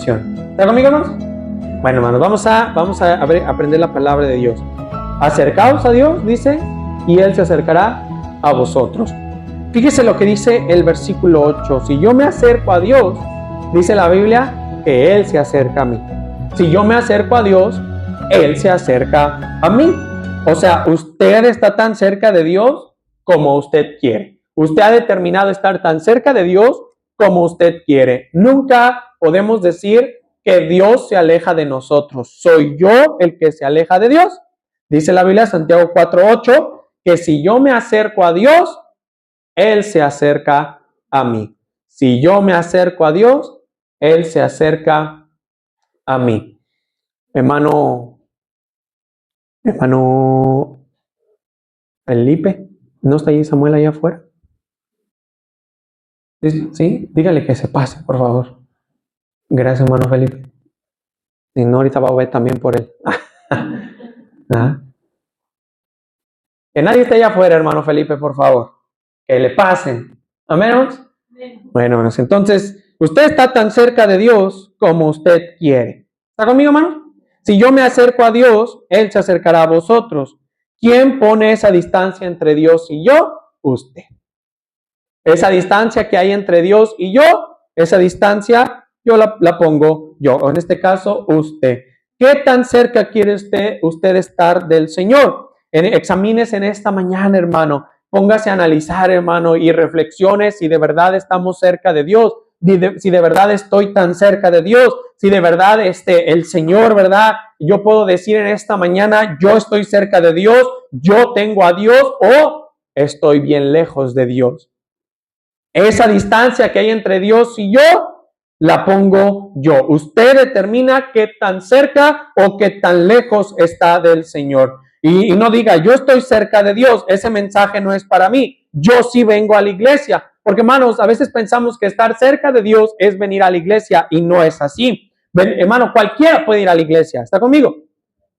bendición. ¿Está conmigo, hermanos? Bueno, hermanos, vamos a aprender la palabra de Dios. Acercaos a Dios, dice, y Él se acercará a vosotros. Fíjese lo que dice el versículo 8. Si yo me acerco a Dios, dice la Biblia, que Él se acerca a mí. Si yo me acerco a Dios, Él se acerca a mí. O sea, usted está tan cerca de Dios como usted quiere. Usted ha determinado estar tan cerca de Dios como usted quiere. Nunca podemos decir que Dios se aleja de nosotros. Soy yo el que se aleja de Dios. Dice la Biblia, Santiago 4:8, que si yo me acerco a Dios, Él se acerca a mí. Si yo me acerco a Dios, Él se acerca a mí. Hermano Felipe, ¿no está ahí Samuel allá afuera? Sí, dígale que se pase, por favor. Gracias, hermano Felipe. Si no, ahorita va a ver también por él. ¿Ah? Que nadie esté allá afuera, hermano Felipe, por favor. Que le pasen. ¿Amén, hermanos? Bueno, hermanos, entonces, usted está tan cerca de Dios como usted quiere. ¿Está conmigo, hermano? Si yo me acerco a Dios, Él se acercará a vosotros. ¿Quién pone esa distancia entre Dios y yo? Usted. Esa distancia que hay entre Dios y yo, esa distancia yo la pongo yo, o en este caso usted. ¿Qué tan cerca quiere usted estar del Señor? Examínese en esta mañana, hermano. Póngase a analizar, hermano, y reflexione si de verdad estamos cerca de Dios, si de verdad estoy tan cerca de Dios, si de verdad el Señor, ¿verdad? Yo puedo decir en esta mañana, yo estoy cerca de Dios, yo tengo a Dios, o estoy bien lejos de Dios. Esa distancia que hay entre Dios y yo, la pongo yo. Usted determina qué tan cerca o qué tan lejos está del Señor. Y no diga, yo estoy cerca de Dios. Ese mensaje no es para mí. Yo sí vengo a la iglesia. Porque, hermanos, a veces pensamos que estar cerca de Dios es venir a la iglesia y no es así. Hermano, cualquiera puede ir a la iglesia. ¿Está conmigo?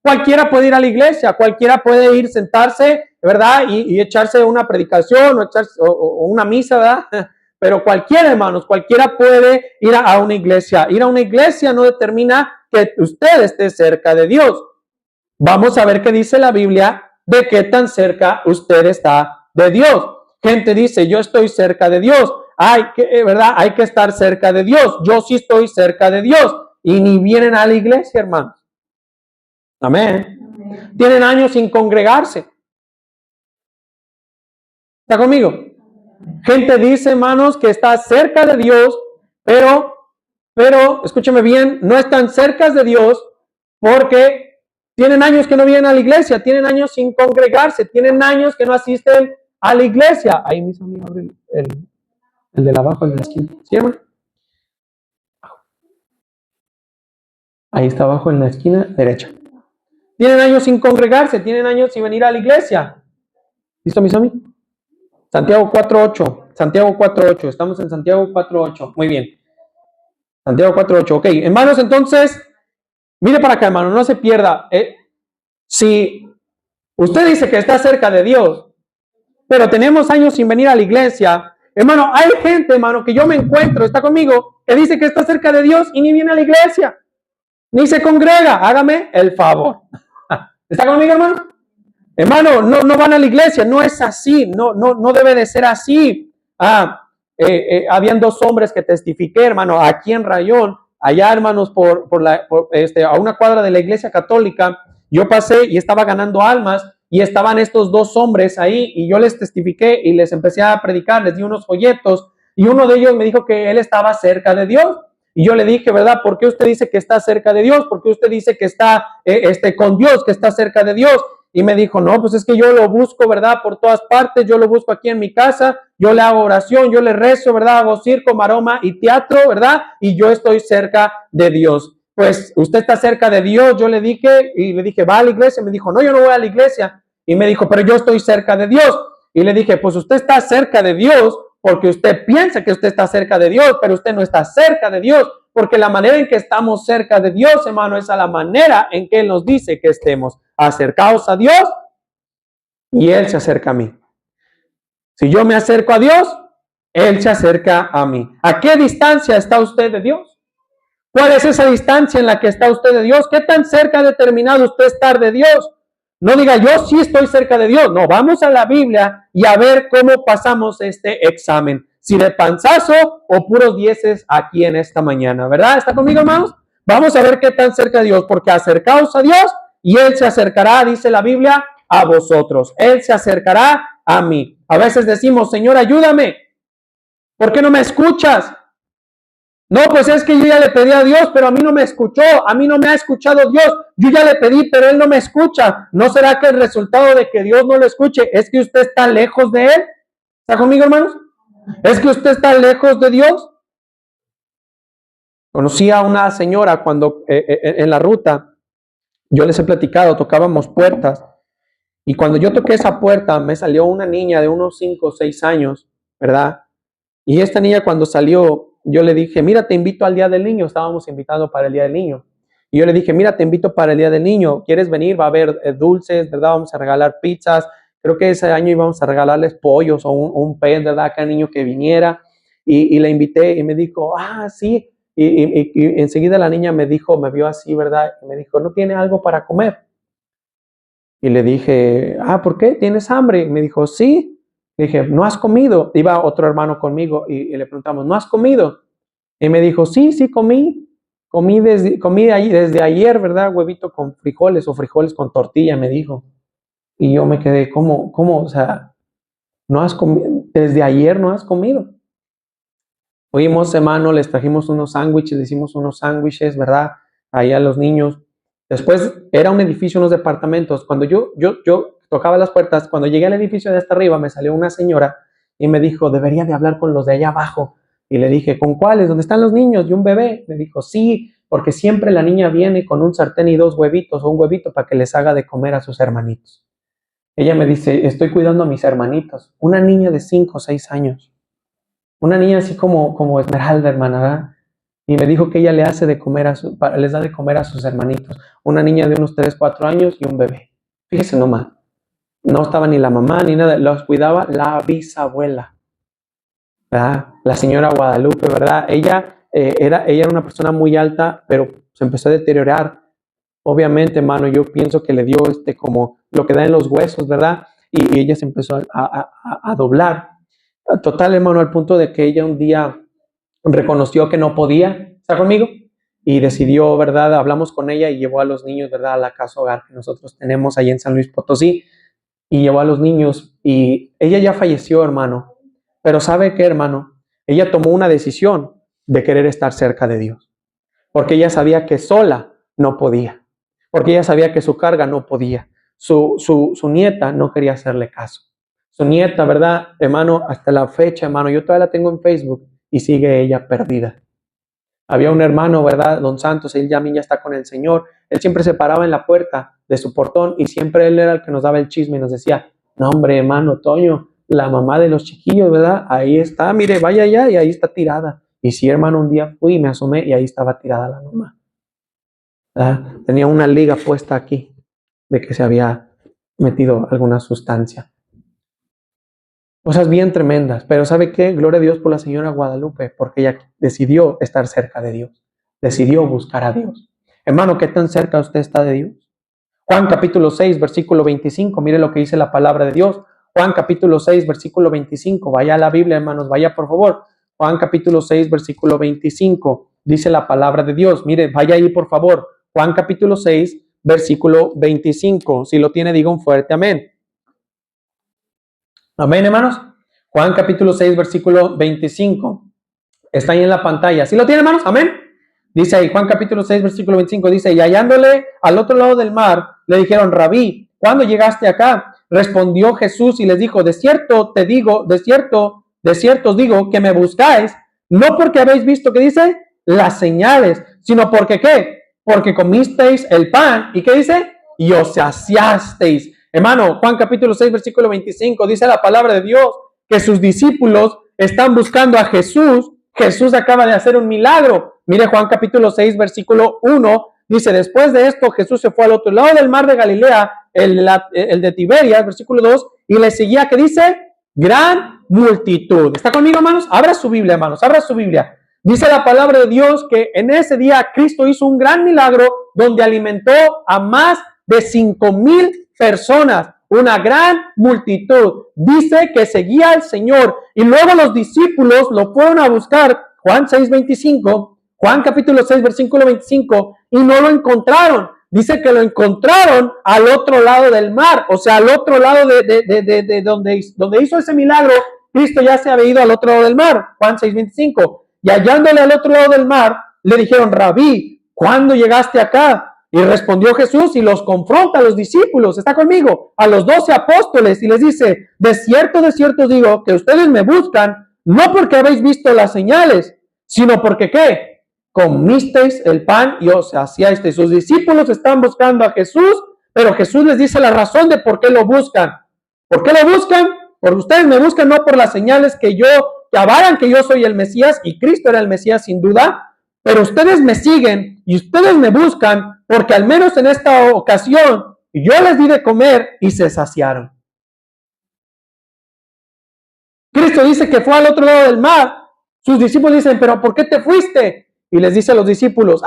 Cualquiera puede ir a la iglesia, cualquiera puede ir, sentarse, ¿verdad? Y echarse una predicación o una misa, ¿verdad? Pero cualquiera, hermanos, cualquiera puede ir a una iglesia. Ir a una iglesia no determina que usted esté cerca de Dios. Vamos a ver qué dice la Biblia de qué tan cerca usted está de Dios. Gente dice, yo estoy cerca de Dios. ¿Verdad? Hay que estar cerca de Dios. Yo sí estoy cerca de Dios. Y ni vienen a la iglesia, hermanos. Amén. Tienen años sin congregarse. ¿Está conmigo? Gente dice, hermanos, que está cerca de Dios, pero, escúcheme bien, no están cerca de Dios porque tienen años que no vienen a la iglesia, tienen años sin congregarse, tienen años que no asisten a la iglesia. Ahí mismo abre el de abajo, el de la esquina. ¿Sí, hermano? Ahí está abajo en la esquina derecha. Tienen años sin congregarse, tienen años sin venir a la iglesia. ¿Listo, mis amigos? Santiago 4:8. Santiago 4:8. Estamos en Santiago 4:8. Muy bien. Santiago 4:8. Ok, hermanos, entonces, mire para acá, hermano, no se pierda. Si usted dice que está cerca de Dios, pero tenemos años sin venir a la iglesia, hermano, hay gente, hermano, que yo me encuentro, está conmigo, que dice que está cerca de Dios y ni viene a la iglesia, ni se congrega. Hágame el favor. ¿Está conmigo, hermano? Hermano, no van a la iglesia, no es así, no debe de ser así. Habían dos hombres que testifiqué, hermano, aquí en Rayón, allá, hermanos, a una cuadra de la iglesia católica. Yo pasé y estaba ganando almas y estaban estos dos hombres ahí y yo les testifiqué y les empecé a predicar, les di unos folletos y uno de ellos me dijo que él estaba cerca de Dios. Y yo le dije, ¿verdad? ¿Por qué usted dice que está cerca de Dios? ¿Por qué usted dice que está con Dios, que está cerca de Dios? Y me dijo, no, pues es que yo lo busco, ¿verdad? Por todas partes, yo lo busco aquí en mi casa, yo le hago oración, yo le rezo, ¿verdad? Hago circo, maroma y teatro, ¿verdad? Y yo estoy cerca de Dios. Pues usted está cerca de Dios, yo le dije, y le dije, ¿va a la iglesia? Me dijo, no, yo no voy a la iglesia. Y me dijo, pero yo estoy cerca de Dios. Y le dije, pues usted está cerca de Dios porque usted piensa que usted está cerca de Dios, pero usted no está cerca de Dios, porque la manera en que estamos cerca de Dios, hermano, es a la manera en que Él nos dice que estemos. Acercaos a Dios y Él se acerca a mí. Si yo me acerco a Dios, Él se acerca a mí. ¿A qué distancia está usted de Dios? ¿Cuál es esa distancia en la que está usted de Dios? ¿Qué tan cerca ha determinado usted estar de Dios? No diga, yo sí estoy cerca de Dios. No, vamos a la Biblia y a ver cómo pasamos este examen. Si de panzazo o puros dieces aquí en esta mañana, ¿verdad? ¿Está conmigo, hermanos? Vamos a ver qué tan cerca de Dios, porque acercaos a Dios y Él se acercará, dice la Biblia, a vosotros. Él se acercará a mí. A veces decimos, Señor, ayúdame. ¿Por qué no me escuchas? No, pues es que yo ya le pedí a Dios, pero a mí no me escuchó, a mí no me ha escuchado Dios. Yo ya le pedí, pero Él no me escucha. ¿No será que el resultado de que Dios no lo escuche es que usted está lejos de Él? ¿Está conmigo, hermanos? ¿Es que usted está lejos de Dios? Conocí a una señora cuando en la ruta, yo les he platicado, tocábamos puertas, y cuando yo toqué esa puerta, me salió una niña de unos 5 o 6 años, ¿verdad? Y esta niña cuando salió, yo le dije, mira, te invito al Día del Niño, estábamos invitados para el Día del Niño. Y yo le dije, mira, te invito para el Día del Niño, ¿quieres venir? Va a haber dulces, ¿verdad? Vamos a regalar pizzas. Creo que ese año íbamos a regalarles pollos o un pez, ¿verdad? A cada niño que viniera. Y la invité y me dijo, sí. Y enseguida la niña me dijo, me vio así, ¿verdad? Y me dijo, ¿no tiene algo para comer? Y le dije, ¿por qué? ¿Tienes hambre? Y me dijo, sí. Le dije, ¿no has comido? Iba otro hermano conmigo y le preguntamos, ¿no has comido? Y me dijo, sí, comí. Comí desde ayer, ¿verdad? Huevito con frijoles o frijoles con tortilla, me dijo. Y yo me quedé, ¿cómo? O sea, ¿no has comido? ¿Desde ayer no has comido? Fuimos, hermano, les trajimos unos sándwiches, le hicimos unos sándwiches, ¿verdad? Ahí a los niños. Después era un edificio, unos departamentos. Cuando yo tocaba las puertas, cuando llegué al edificio de hasta arriba, me salió una señora y me dijo, debería de hablar con los de allá abajo. Y le dije, ¿con cuáles? ¿Dónde están los niños? ¿Y un bebé? Me dijo, sí, porque siempre la niña viene con un sartén y 2 huevitos o un huevito para que les haga de comer a sus hermanitos. Ella me dice, estoy cuidando a mis hermanitos. Una niña de 5 o 6 años. Una niña así como Esmeralda, hermana, ¿verdad? Y me dijo que ella les da de comer a sus hermanitos. Una niña de unos 3, 4 años y un bebé. Fíjese nomás. No estaba ni la mamá ni nada. Los cuidaba la bisabuela, ¿verdad? La señora Guadalupe, ¿verdad? Ella era una persona muy alta, pero se empezó a deteriorar. Obviamente, hermano, yo pienso que le dio como lo que da en los huesos, ¿verdad? Y ella se empezó a doblar. Total, hermano, al punto de que ella un día reconoció que no podía estar conmigo y decidió, ¿verdad? Hablamos con ella y llevó a los niños, ¿verdad? A la casa hogar que nosotros tenemos ahí en San Luis Potosí y llevó a los niños y ella ya falleció, hermano. Pero ¿sabe qué, hermano? Ella tomó una decisión de querer estar cerca de Dios porque ella sabía que sola no podía, porque ella sabía que su carga no podía. Su nieta no quería hacerle caso. Su nieta, ¿verdad, hermano? Hasta la fecha, hermano, yo todavía la tengo en Facebook y sigue ella perdida. Había un hermano, ¿verdad? Don Santos, él ya está con el Señor. Él siempre se paraba en la puerta de su portón y siempre él era el que nos daba el chisme y nos decía, no, hombre, hermano Toño, la mamá de los chiquillos, ¿verdad? Ahí está, mire, vaya allá y ahí está tirada. Y sí, hermano, un día fui y me asomé y ahí estaba tirada la mamá, ¿verdad? Tenía una liga puesta aquí de que se había metido alguna sustancia. Cosas bien tremendas, pero ¿sabe qué? Gloria a Dios por la señora Guadalupe, porque ella decidió estar cerca de Dios, decidió buscar a Dios. Hermano, ¿qué tan cerca usted está de Dios? Juan capítulo 6, versículo 25, mire lo que dice la palabra de Dios. Juan capítulo 6, versículo 25, vaya a la Biblia, hermanos, vaya por favor. Juan capítulo 6, versículo 25, dice la palabra de Dios. Mire, vaya ahí por favor. Juan capítulo 6, versículo 25. Si lo tiene, diga un fuerte amén. Amén, hermanos. Juan capítulo 6, versículo 25. Está ahí en la pantalla. ¿Sí lo tiene, hermanos? Amén. Dice ahí, Juan capítulo 6, versículo 25, dice, y hallándole al otro lado del mar, le dijeron, Rabí, ¿cuándo llegaste acá? Respondió Jesús y les dijo, de cierto te digo, de cierto os digo que me buscáis, no porque habéis visto, ¿qué dice? Las señales, sino porque, ¿qué? Porque comisteis el pan, ¿y qué dice? Y os saciasteis. Hermano, Juan capítulo 6, versículo 25, dice la palabra de Dios que sus discípulos están buscando a Jesús. Jesús acaba de hacer un milagro. Mire Juan capítulo 6, versículo 1, dice, después de esto Jesús se fue al otro lado del mar de Galilea, el de Tiberias, versículo 2, y le seguía, ¿qué dice? Gran multitud. ¿Está conmigo, hermanos? Abra su Biblia, hermanos, abra su Biblia. Dice la palabra de Dios que en ese día Cristo hizo un gran milagro donde alimentó a más de 5,000 personas, una gran multitud. Dice que seguía al Señor y luego los discípulos lo fueron a buscar, Juan 6:25, Juan capítulo 6, versículo 25, y no lo encontraron. Dice que lo encontraron al otro lado del mar, o sea, al otro lado de donde hizo ese milagro. Cristo ya se había ido al otro lado del mar, Juan 6:25. Y hallándole al otro lado del mar, le dijeron, Rabí, ¿cuándo llegaste acá? Y respondió Jesús y los confronta a los discípulos, está conmigo, a los 12 apóstoles, y les dice, de cierto os digo que ustedes me buscan, no porque habéis visto las señales, sino porque ¿qué? Comisteis el pan y os saciasteis. Sus discípulos están buscando a Jesús, pero Jesús les dice la razón de por qué lo buscan. ¿Por qué lo buscan? Porque ustedes me buscan no por las señales que avalan que yo soy el Mesías, y Cristo era el Mesías sin duda, pero ustedes me siguen y ustedes me buscan porque al menos en esta ocasión yo les di de comer y se saciaron. Cristo dice que fue al otro lado del mar. Sus discípulos dicen, pero ¿por qué te fuiste? Y les dice a los discípulos,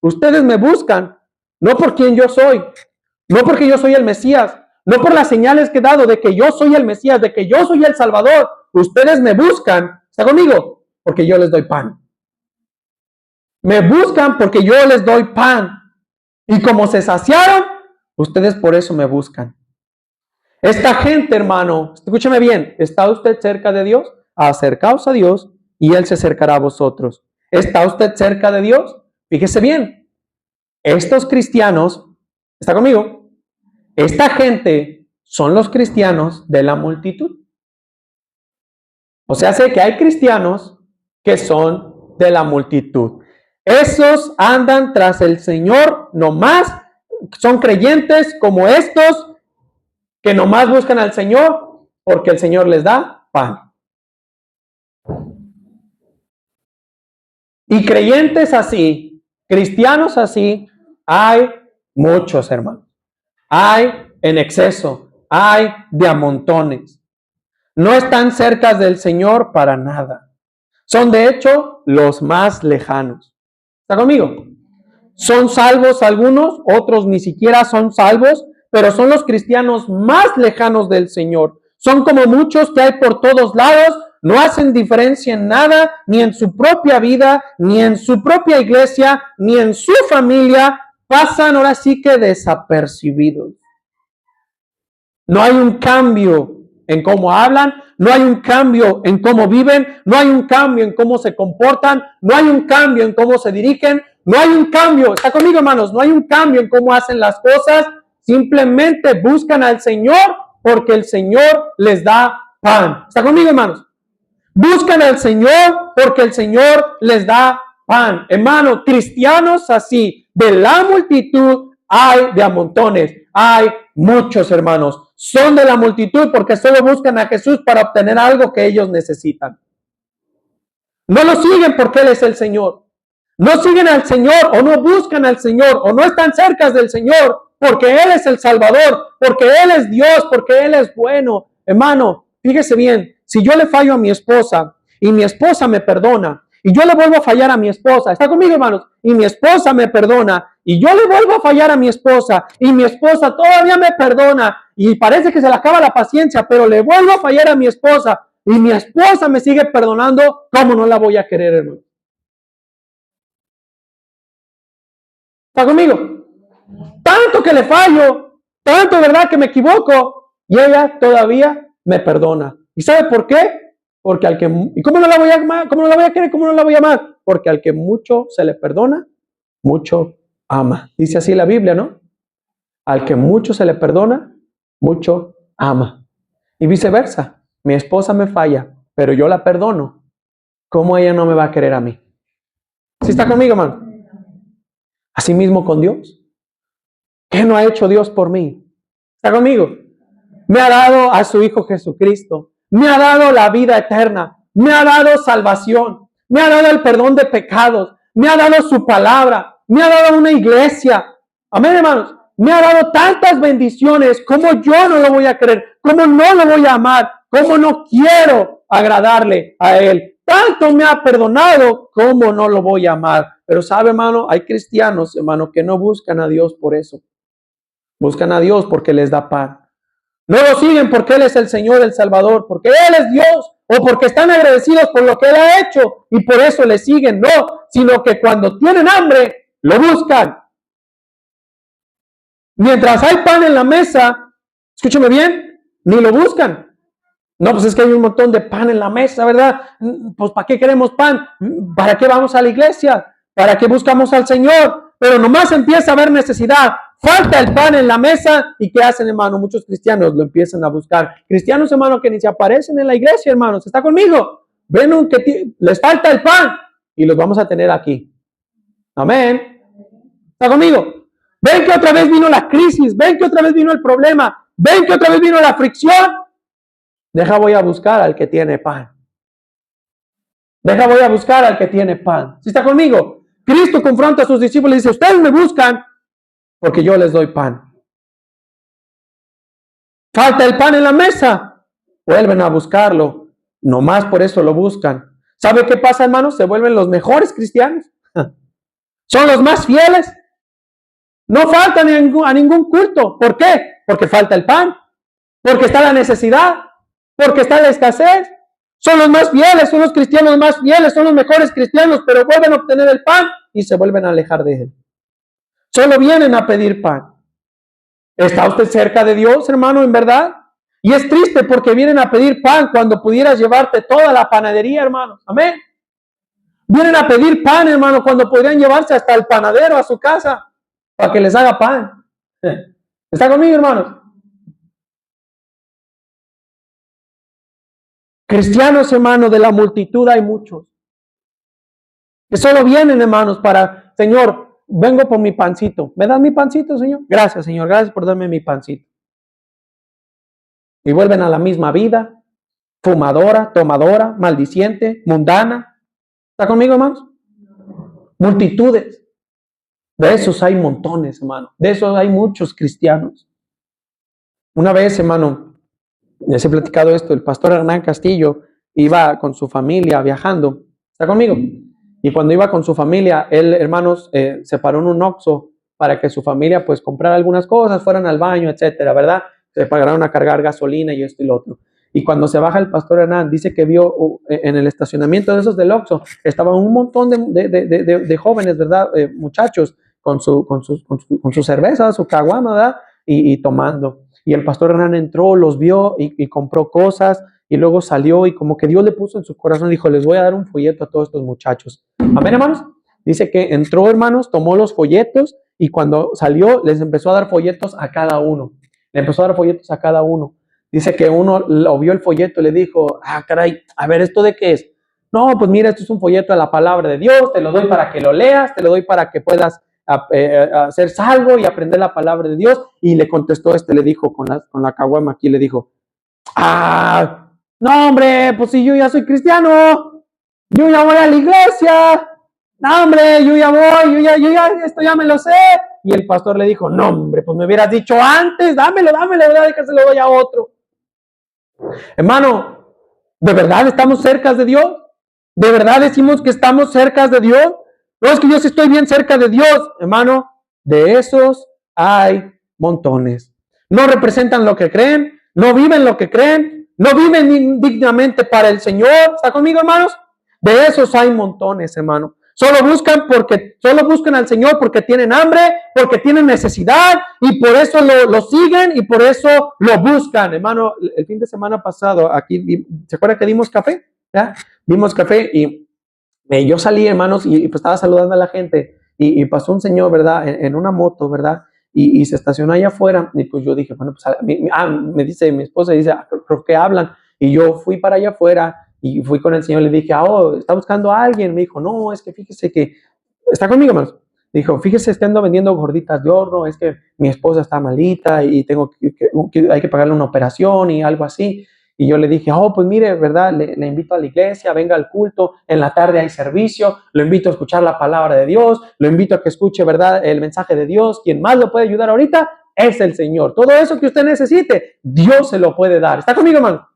ustedes me buscan no por quien yo soy, no porque yo soy el Mesías, no por las señales que he dado de que yo soy el Mesías, de que yo soy el Salvador. Ustedes me buscan, ¿está conmigo? Porque yo les doy pan. Me buscan porque yo les doy pan. Y como se saciaron, ustedes por eso me buscan. Esta gente, hermano, escúcheme bien, ¿está usted cerca de Dios? Acercaos a Dios y Él se acercará a vosotros. ¿Está usted cerca de Dios? Fíjese bien, estos cristianos, ¿está conmigo? Esta gente son los cristianos de la multitud. O sea, sé que hay cristianos que son de la multitud. Esos andan tras el Señor nomás, son creyentes como estos que nomás buscan al Señor porque el Señor les da pan. Y creyentes así, cristianos así, hay muchos, hermanos. Hay en exceso, hay de a montones. No están cerca del Señor para nada. Son de hecho los más lejanos. ¿Está conmigo? Son salvos algunos, otros ni siquiera son salvos, pero son los cristianos más lejanos del Señor. Son como muchos que hay por todos lados, no hacen diferencia en nada, ni en su propia vida, ni en su propia iglesia, ni en su familia. Pasan ahora sí que desapercibidos. No hay un cambio en cómo hablan, no hay un cambio en cómo viven, no hay un cambio en cómo se comportan, no hay un cambio en cómo se dirigen, no hay un cambio, está conmigo hermanos, no hay un cambio en cómo hacen las cosas, simplemente buscan al Señor porque el Señor les da pan. ¿Está conmigo hermanos? Buscan al Señor porque el Señor les da pan. Hermano, cristianos así, de la multitud hay de a montones, hay muchos hermanos. Son de la multitud porque solo buscan a Jesús para obtener algo que ellos necesitan. No lo siguen porque Él es el Señor. No siguen al Señor o no buscan al Señor o no están cerca del Señor porque Él es el Salvador, porque Él es Dios, porque Él es bueno. Hermano, fíjese bien, si yo le fallo a mi esposa y mi esposa me perdona y yo le vuelvo a fallar a mi esposa, ¿está conmigo hermanos? Y mi esposa me perdona y yo le vuelvo a fallar a mi esposa y mi esposa todavía me perdona y parece que se le acaba la paciencia, pero le vuelvo a fallar a mi esposa y mi esposa me sigue perdonando, ¿cómo no la voy a querer, hermano? ¿Está conmigo? Tanto que le fallo, tanto verdad que me equivoco y ella todavía me perdona. ¿Y sabe por qué? Porque al que, ¿y cómo no la voy a amar? ¿Cómo no la voy a querer? ¿Cómo no la voy a amar? Porque al que mucho se le perdona, mucho ama. Dice así la Biblia, ¿no? Al que mucho se le perdona, mucho ama. Y viceversa. Mi esposa me falla, pero yo la perdono. ¿Cómo ella no me va a querer a mí? ¿Sí está conmigo, hermano? Así mismo con Dios. ¿Qué no ha hecho Dios por mí? ¿Está conmigo? Me ha dado a su Hijo Jesucristo. Me ha dado la vida eterna. Me ha dado salvación. Me ha dado el perdón de pecados. Me ha dado su palabra. Me ha dado una iglesia. Amén, hermanos. Me ha dado tantas bendiciones. ¿Cómo yo no lo voy a querer? ¿Cómo no lo voy a amar? ¿Cómo no quiero agradarle a Él? tanto me ha perdonado, ¿cómo no lo voy a amar? Pero sabe, hermano, hay cristianos, hermano, que no buscan a Dios por eso. Buscan a Dios porque les da pan. No lo siguen porque Él es el Señor, el Salvador, porque Él es Dios, o porque están agradecidos por lo que Él ha hecho y por eso le siguen. No, sino que cuando tienen hambre, lo buscan. Mientras hay pan en la mesa, escúchame bien, ni lo buscan. No, pues es que hay un montón de pan en la mesa, ¿verdad? Pues ¿para qué queremos pan? ¿Para qué vamos a la iglesia? ¿Para qué buscamos al Señor? Pero nomás empieza a haber necesidad. Falta el pan en la mesa. ¿Y qué hacen, hermano? Muchos cristianos lo empiezan a buscar. Cristianos, hermano, que ni se aparecen en la iglesia, hermanos. ¿Está conmigo? Ven que les falta el pan y los vamos a tener aquí. Amén. ¿Está conmigo? Ven que otra vez vino la crisis. Ven que otra vez vino el problema. Ven que otra vez vino la fricción. Deja, voy a buscar al que tiene pan. Deja, voy a buscar al que tiene pan. ¿Sí está conmigo? Cristo confronta a sus discípulos y dice, ustedes me buscan porque yo les doy pan. Falta el pan en la mesa. Vuelven a buscarlo. Nomás por eso lo buscan. ¿Sabe qué pasa, hermanos? Se vuelven los mejores cristianos. Son los más fieles. No faltan a ningún culto. ¿Por qué? Porque falta el pan. Porque está la necesidad. Porque está la escasez. Son los más fieles, son los cristianos más fieles, son los mejores cristianos, pero vuelven a obtener el pan y se vuelven a alejar de Él. Solo vienen a pedir pan. ¿Está usted cerca de Dios, hermano, en verdad? Y es triste porque vienen a pedir pan cuando pudieras llevarte toda la panadería, hermano. Amén. Vienen a pedir pan, hermano, cuando podrían llevarse hasta el panadero a su casa para que les haga pan. ¿Está conmigo, hermanos? Cristianos, hermanos, de la multitud hay muchos. Que solo vienen, hermanos, para, Señor, vengo por mi pancito. ¿Me das mi pancito, Señor? Gracias, Señor, gracias por darme mi pancito. Y vuelven a la misma vida, fumadora, tomadora, maldiciente, mundana. ¿Está conmigo, hermanos? Multitudes. De esos hay montones, hermano. De esos hay muchos cristianos. Una vez, hermano, les he platicado esto, el pastor Hernán Castillo iba con su familia viajando. ¿Está conmigo? Y cuando iba con su familia, él, hermanos, se paró en un Oxxo para que su familia pues comprara algunas cosas, fueran al baño, etcétera, ¿verdad? Se pagaron a cargar gasolina y esto y lo otro. Y cuando se baja el pastor Hernán, dice que vio en el estacionamiento de esos del Oxxo, estaban un montón de jóvenes, ¿verdad? Muchachos con su cerveza, su caguama, ¿verdad? Y tomando. Y el pastor Hernán entró, los vio y compró cosas y luego salió y como que Dios le puso en su corazón, dijo, les voy a dar un folleto a todos estos muchachos. Amén, hermanos. Dice que entró, hermanos, tomó los folletos y cuando salió les empezó a dar folletos a cada uno. Le empezó a dar folletos a cada uno. Dice que uno lo vio el folleto y le dijo, caray, a ver, ¿esto de qué es? No, pues mira, esto es un folleto de la palabra de Dios, te lo doy para que lo leas, te lo doy para que puedas hacer salvo y aprender la palabra de Dios. Y le contestó le dijo con la caguama aquí, le dijo, no hombre, pues si yo ya soy cristiano, yo ya voy a la iglesia, no hombre, yo ya voy, yo ya esto ya me lo sé. Y el pastor le dijo, no hombre, pues me hubieras dicho antes, dámelo, ¿verdad? Y que se lo doy a otro. Hermano, ¿de verdad estamos cerca de Dios? ¿De verdad decimos que estamos cerca de Dios? No, es que yo sí estoy bien cerca de Dios, hermano. De esos hay montones. No representan lo que creen, no viven lo que creen, no viven dignamente para el Señor. ¿Está conmigo, hermanos? De esos hay montones, hermano. Solo buscan al Señor porque tienen hambre, porque tienen necesidad y por eso lo siguen y por eso lo buscan. Hermano, el fin de semana pasado aquí, ¿se acuerda que dimos café? ¿Ya? Dimos café y yo salí, hermanos, y pues estaba saludando a la gente y pasó un señor, ¿verdad? En una moto, ¿verdad? Y se estacionó allá afuera y pues yo dije, bueno, pues me dice mi esposa, dice, creo que hablan. Y yo fui para allá afuera y fui con el señor y le dije, ¿está buscando a alguien? Me dijo, no, es que fíjese que, ¿está conmigo, hermanos? Dijo, fíjese, es que ando vendiendo gorditas de horno, es que mi esposa está malita y hay que pagarle una operación y algo así. Y yo le dije, pues mire, ¿verdad? Le invito a la iglesia, venga al culto, en la tarde hay servicio, lo invito a escuchar la palabra de Dios, lo invito a que escuche, ¿verdad? El mensaje de Dios. Quien más lo puede ayudar ahorita es el Señor. Todo eso que usted necesite, Dios se lo puede dar. ¿Está conmigo, hermano?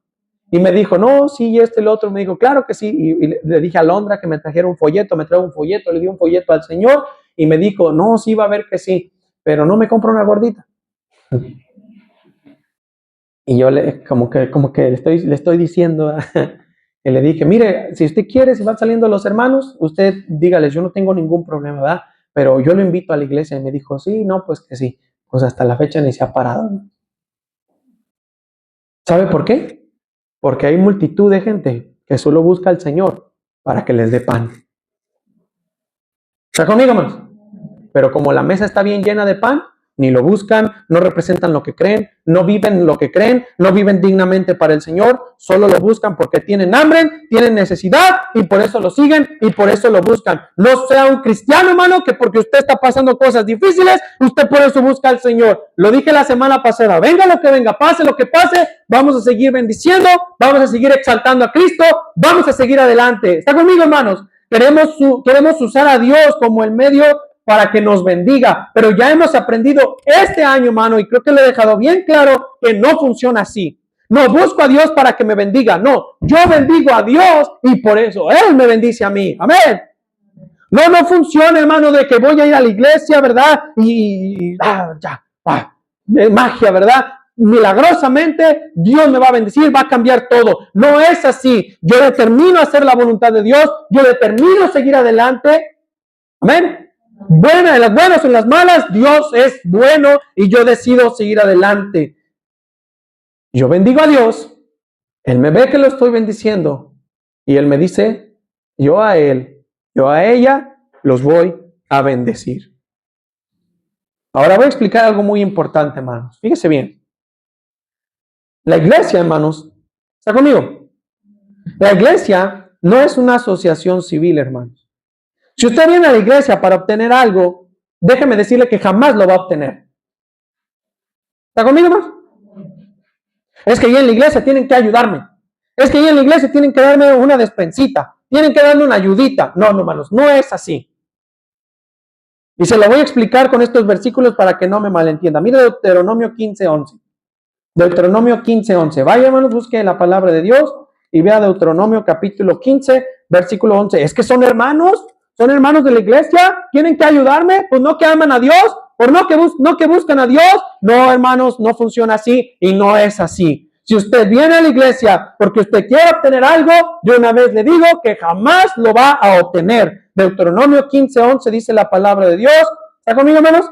Y me dijo, no, sí, y el otro. Me dijo, claro que sí. Y le dije a Londra que me trajera un folleto, me trajo un folleto, le di un folleto al señor y me dijo, no, sí, va a ver que sí, pero no me compro una gordita. Y yo como que le estoy diciendo, y le dije, mire, si usted quiere, si van saliendo los hermanos, usted dígales, yo no tengo ningún problema, ¿verdad? Pero yo lo invito a la iglesia. Y me dijo, sí, no, pues que sí. Pues hasta la fecha ni se ha parado. ¿Sabe por qué? Porque hay multitud de gente que solo busca al Señor para que les dé pan. ¿Está conmigo, hermanos? Pero como la mesa está bien llena de pan, ni lo buscan, no representan lo que creen, no viven lo que creen, no viven dignamente para el Señor, solo lo buscan porque tienen hambre, tienen necesidad y por eso lo siguen y por eso lo buscan. No sea un cristiano, hermano, que porque usted está pasando cosas difíciles, usted por eso busca al Señor. Lo dije la semana pasada, venga lo que venga, pase lo que pase, vamos a seguir bendiciendo, vamos a seguir exaltando a Cristo, vamos a seguir adelante. ¿Está conmigo, hermanos? Queremos usar a Dios como el medio para que nos bendiga, pero ya hemos aprendido este año, hermano, y creo que le he dejado bien claro que no funciona así. No busco a Dios para que me bendiga, no, yo bendigo a Dios y por eso Él me bendice a mí, amén. No funciona, hermano, de que voy a ir a la iglesia, ¿verdad? Magia, ¿verdad? Milagrosamente Dios me va a bendecir, va a cambiar todo. No es así. Yo determino hacer la voluntad de Dios, yo determino seguir adelante, amén. Buena, en las buenas o en las malas, Dios es bueno y yo decido seguir adelante. Yo bendigo a Dios, Él me ve que lo estoy bendiciendo y Él me dice, yo a Él, yo a ella, los voy a bendecir. Ahora voy a explicar algo muy importante, hermanos. Fíjese bien. La iglesia, hermanos, ¿está conmigo? La iglesia no es una asociación civil, hermanos. Si usted viene a la iglesia para obtener algo, déjeme decirle que jamás lo va a obtener. ¿Está conmigo, hermanos? Es que ahí en la iglesia tienen que ayudarme. Es que ahí en la iglesia tienen que darme una despensita. Tienen que darme una ayudita. No, hermanos, no es así. Y se lo voy a explicar con estos versículos para que no me malentienda. Mire Deuteronomio 15:11. Deuteronomio 15:11. Vaya, hermanos, busque la palabra de Dios y vea Deuteronomio capítulo 15, versículo 11. Es que son hermanos de la iglesia, tienen que ayudarme, pues no que aman a Dios, por no que buscan a Dios. No, hermanos, no funciona así y no es así. Si usted viene a la iglesia porque usted quiere obtener algo, de una vez le digo que jamás lo va a obtener. Deuteronomio 15:11 dice la palabra de Dios. ¿Está conmigo, hermanos?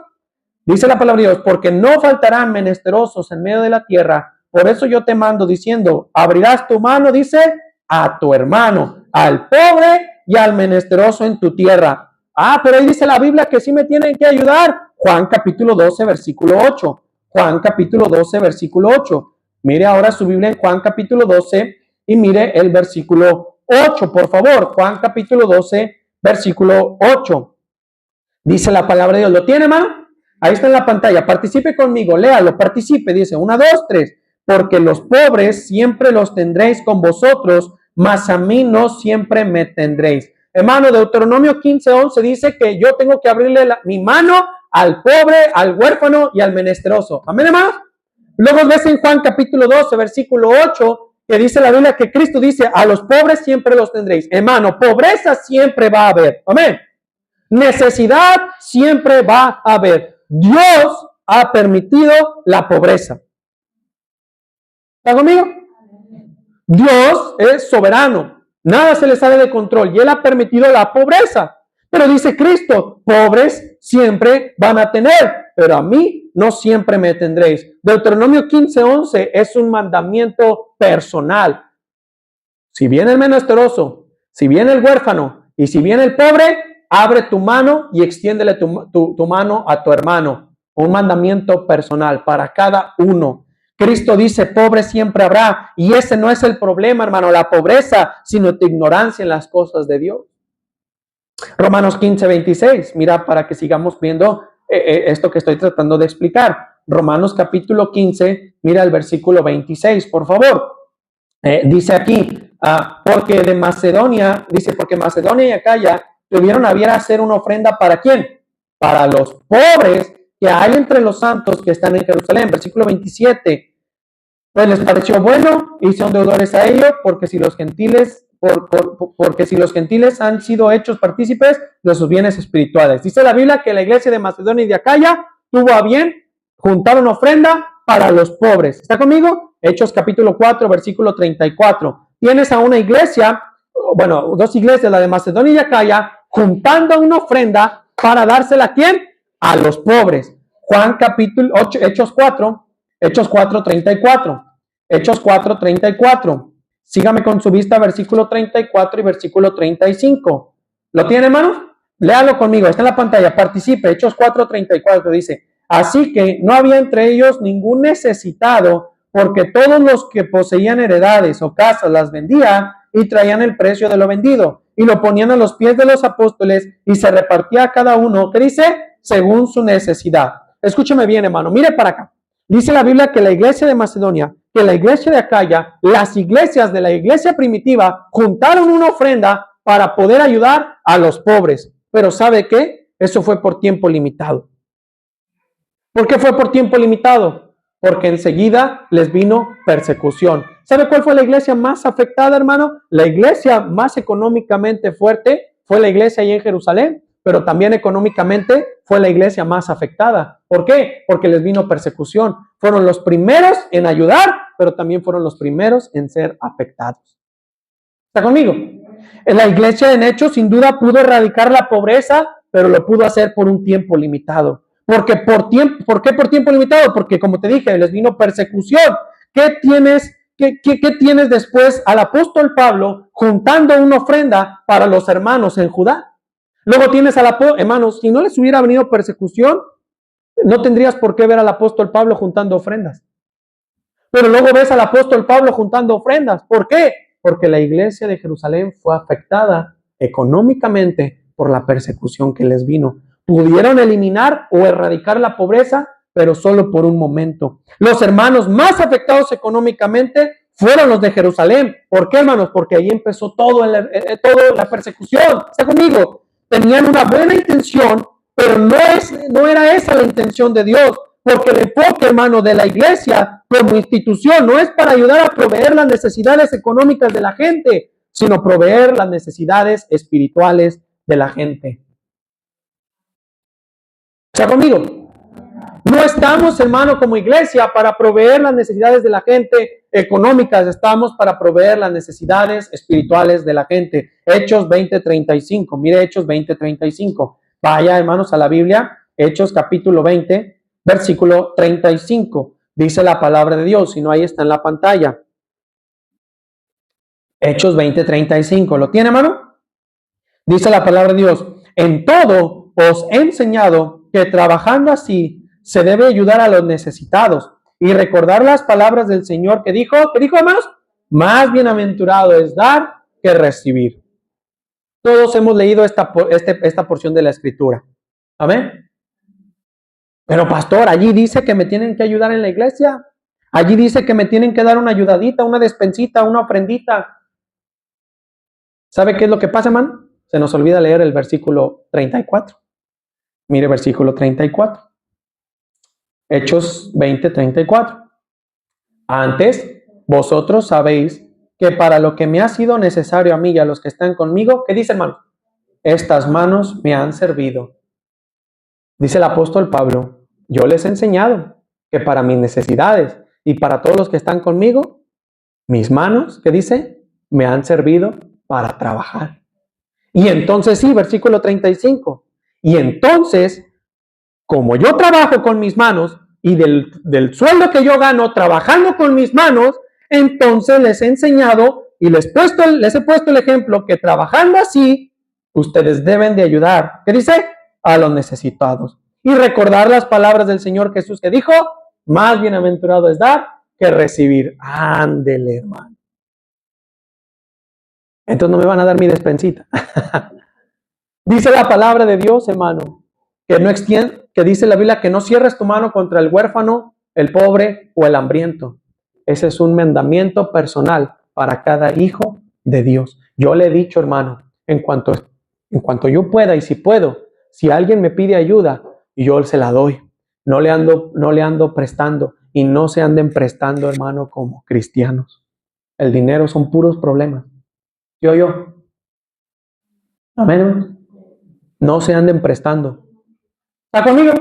Dice la palabra de Dios, porque no faltarán menesterosos en medio de la tierra. Por eso yo te mando diciendo, abrirás tu mano, dice, a tu hermano, al pobre y al menesteroso en tu tierra. Pero ahí dice la Biblia que sí me tienen que ayudar. Juan capítulo 12, versículo 8. Juan capítulo 12, versículo 8. Mire ahora su Biblia en Juan capítulo 12 y mire el versículo 8, por favor. Juan capítulo 12, versículo 8. Dice la palabra de Dios. ¿Lo tiene, hermano? Ahí está en la pantalla. Participe conmigo, léalo, participe. Dice 1, 2, 3. Porque los pobres siempre los tendréis con vosotros, mas a mí no siempre me tendréis. Hermano, Deuteronomio 15:11 dice que yo tengo que abrirle mi mano al pobre, al huérfano y al menesteroso. Amén, hermano. Luego ves en Juan capítulo 12, versículo 8, que dice la Biblia que Cristo dice, a los pobres siempre los tendréis. Hermano, pobreza siempre va a haber. Amén. Necesidad siempre va a haber. Dios ha permitido la pobreza. ¿Está conmigo? Dios es soberano. Nada se le sale de control y Él ha permitido la pobreza. Pero dice Cristo, pobres siempre van a tener, pero a mí no siempre me tendréis. Deuteronomio 15:11 es un mandamiento personal. Si viene el menesteroso, si viene el huérfano y si viene el pobre, abre tu mano y extiéndele tu mano a tu hermano. Un mandamiento personal para cada uno. Cristo dice, pobre siempre habrá. Y ese no es el problema, hermano, la pobreza, sino tu ignorancia en las cosas de Dios. Romanos 15:26. Mira, para que sigamos viendo esto que estoy tratando de explicar. Romanos capítulo 15, mira el versículo 26, por favor. Dice aquí, porque de Macedonia, dice, porque Macedonia y Acaya tuvieron a bien hacer una ofrenda ¿para quién? Para los pobres que hay entre los santos que están en Jerusalén. Versículo 27. Pues les pareció bueno y son deudores a ello, porque si los gentiles, porque si los gentiles han sido hechos partícipes de sus bienes espirituales. Dice la Biblia que la iglesia de Macedonia y de Acaya tuvo a bien juntar una ofrenda para los pobres. ¿Está conmigo? Hechos capítulo 4, versículo 34. Tienes a una iglesia, bueno, dos iglesias, la de Macedonia y de Acaya, juntando una ofrenda para dársela ¿a quién? A los pobres. Juan capítulo 8, Hechos 4, 34. Hechos 4, 34. Sígame con su vista, versículo 34 y versículo 35. ¿Lo tiene, hermano? Léalo conmigo, está en la pantalla, participe. Hechos 4, 34 dice: así que no había entre ellos ningún necesitado, porque todos los que poseían heredades o casas las vendían y traían el precio de lo vendido y lo ponían a los pies de los apóstoles y se repartía a cada uno, ¿qué dice? Según su necesidad. Escúcheme bien, hermano, mire para acá. Dice la Biblia que la iglesia de Macedonia, que la iglesia de Acaya, las iglesias de la iglesia primitiva juntaron una ofrenda para poder ayudar a los pobres. Pero ¿sabe qué? Eso fue por tiempo limitado. ¿Por qué fue por tiempo limitado? Porque enseguida les vino persecución. ¿Sabe cuál fue la iglesia más afectada, hermano? La iglesia más económicamente fuerte fue la iglesia ahí en Jerusalén, pero también económicamente fue la iglesia más afectada. ¿Por qué? Porque les vino persecución. Fueron los primeros en ayudar, pero también fueron los primeros en ser afectados. ¿Está conmigo? En la iglesia en Hechos sin duda pudo erradicar la pobreza, pero lo pudo hacer por un tiempo limitado. ¿Por qué por tiempo limitado? Porque, como te dije, les vino persecución. ¿Qué tienes después al apóstol Pablo juntando una ofrenda para los hermanos en Judá? Luego tienes al apóstol, hermanos, si no les hubiera venido persecución, no tendrías por qué ver al apóstol Pablo juntando ofrendas. Pero luego ves al apóstol Pablo juntando ofrendas. ¿Por qué? Porque la iglesia de Jerusalén fue afectada económicamente por la persecución que les vino. Pudieron eliminar o erradicar la pobreza, pero solo por un momento. Los hermanos más afectados económicamente fueron los de Jerusalén. ¿Por qué, hermanos? Porque ahí empezó toda la persecución. ¿Está conmigo? Tenían una buena intención, pero no era esa la intención de Dios. Porque el enfoque, hermano, de la iglesia como institución no es para ayudar a proveer las necesidades económicas de la gente, sino proveer las necesidades espirituales de la gente. ¿Está conmigo? No estamos, hermano, como iglesia para proveer las necesidades de la gente económicas, estamos para proveer las necesidades espirituales de la gente. Hechos 20:35, mire Hechos 20:35. Vaya, hermanos, a la Biblia, Hechos capítulo 20, versículo 35. Dice la palabra de Dios, si no ahí está en la pantalla. Hechos 20:35. ¿Lo tiene, hermano? Dice la palabra de Dios: en todo os he enseñado que trabajando así se debe ayudar a los necesitados y recordar las palabras del Señor que dijo, hermanos, más bienaventurado es dar que recibir. Todos hemos leído esta porción de la Escritura. Amén. Pero pastor, allí dice que me tienen que ayudar en la iglesia. Allí dice que me tienen que dar una ayudadita, una despensita, una ofrendita. ¿Sabe qué es lo que pasa, hermano? Se nos olvida leer el versículo 34. Mire versículo 34. Hechos 20:34. Antes, vosotros sabéis que para lo que me ha sido necesario a mí y a los que están conmigo, ¿qué dice, hermano? Estas manos me han servido. Dice el apóstol Pablo, yo les he enseñado que para mis necesidades y para todos los que están conmigo, mis manos, ¿qué dice? Me han servido para trabajar. Y entonces sí, versículo 35. Y entonces, como yo trabajo con mis manos y del sueldo que yo gano trabajando con mis manos, entonces les he enseñado y les he puesto el ejemplo que trabajando así, ustedes deben de ayudar, ¿qué dice? A los necesitados. Y recordar las palabras del Señor Jesús que dijo, más bienaventurado es dar que recibir. Ándele, hermano. Entonces no me van a dar mi despensita. Dice la palabra de Dios, hermano, que dice la Biblia que no cierres tu mano contra el huérfano, el pobre o el hambriento. Ese es un mandamiento personal para cada hijo de Dios. Yo le he dicho, hermano, en cuanto yo pueda y si puedo, si alguien me pide ayuda, yo se la doy. No le ando prestando. y no se anden prestando, hermano, como cristianos. El dinero son puros problemas. Yo. Amén, hermano. No se anden prestando. ¿Está conmigo?